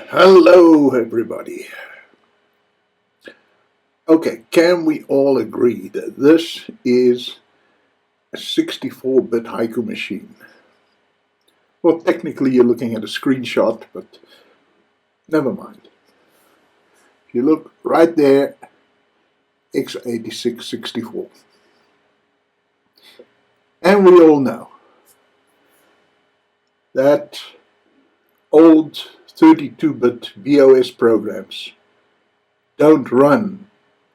Hello everybody. Okay, can we all agree that this is a 64-bit Haiku machine? Well, technically you're looking at a screenshot, but never mind. If you look right there, x86-64. And we all know that old 32-bit BeOS programs don't run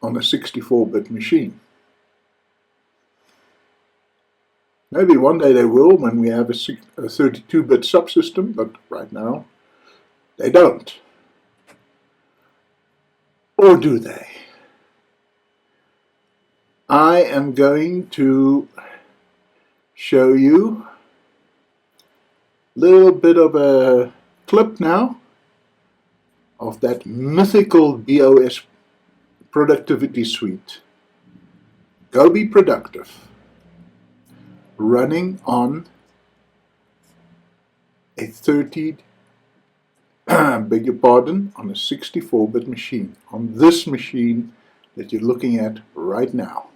on a 64-bit machine. Maybe one day they will when we have a 32-bit subsystem, but right now they don't. Or do they? I am going to show you a little bit of a clip now of that mythical BeOS productivity suite, Gobe Productive, running on a beg your pardon, on a 64-bit machine, on this machine that you're looking at right now.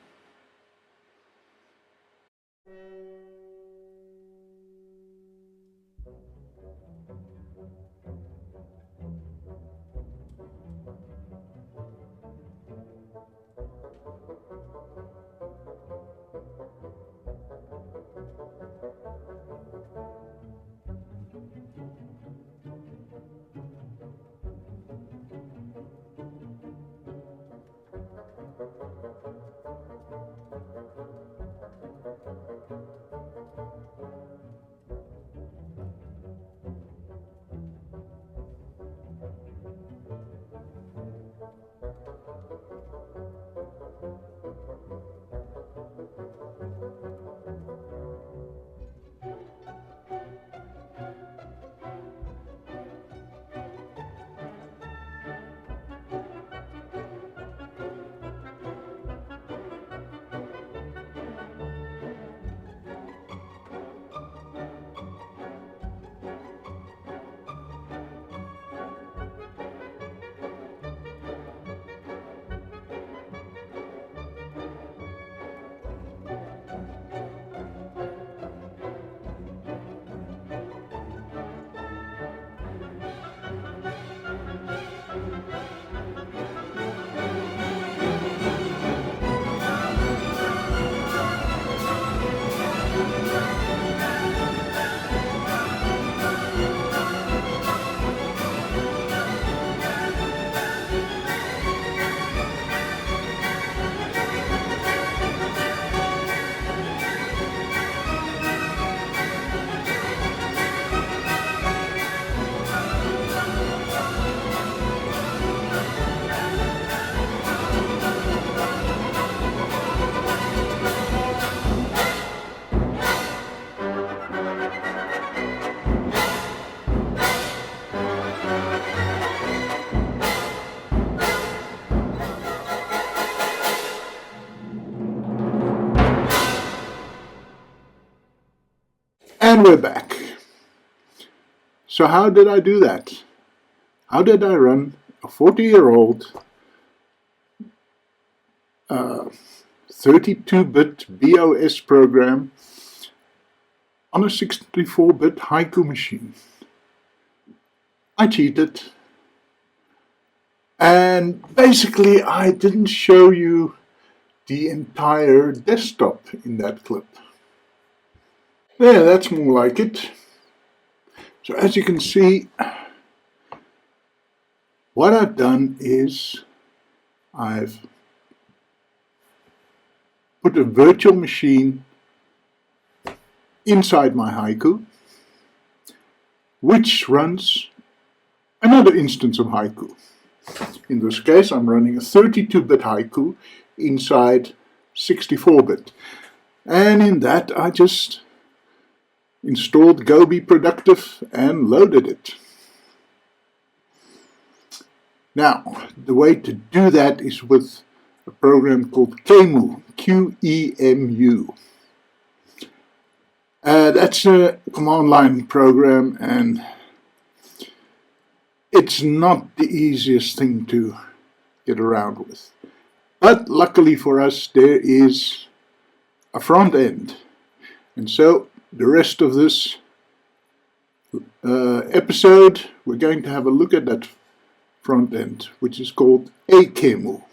And we're back. So how did I do that? How did I run a 40-year-old 32-bit BeOS program on a 64-bit Haiku machine? I cheated. And basically I didn't show you the entire desktop in that clip. Yeah, that's more like it. So as you can see, what I've done is I've put a virtual machine inside my Haiku, which runs another instance of Haiku. In this case, I'm running a 32-bit Haiku inside 64-bit. And in that, I just installed Gobe Productive and loaded it. Now, the way to do that is with a program called AQEMU, Q-E-M-U. That's a command line program, and it's not the easiest thing to get around with. But luckily for us, there is a front end. And so the rest of this episode, we're going to have a look at that front end, which is called AQEMU.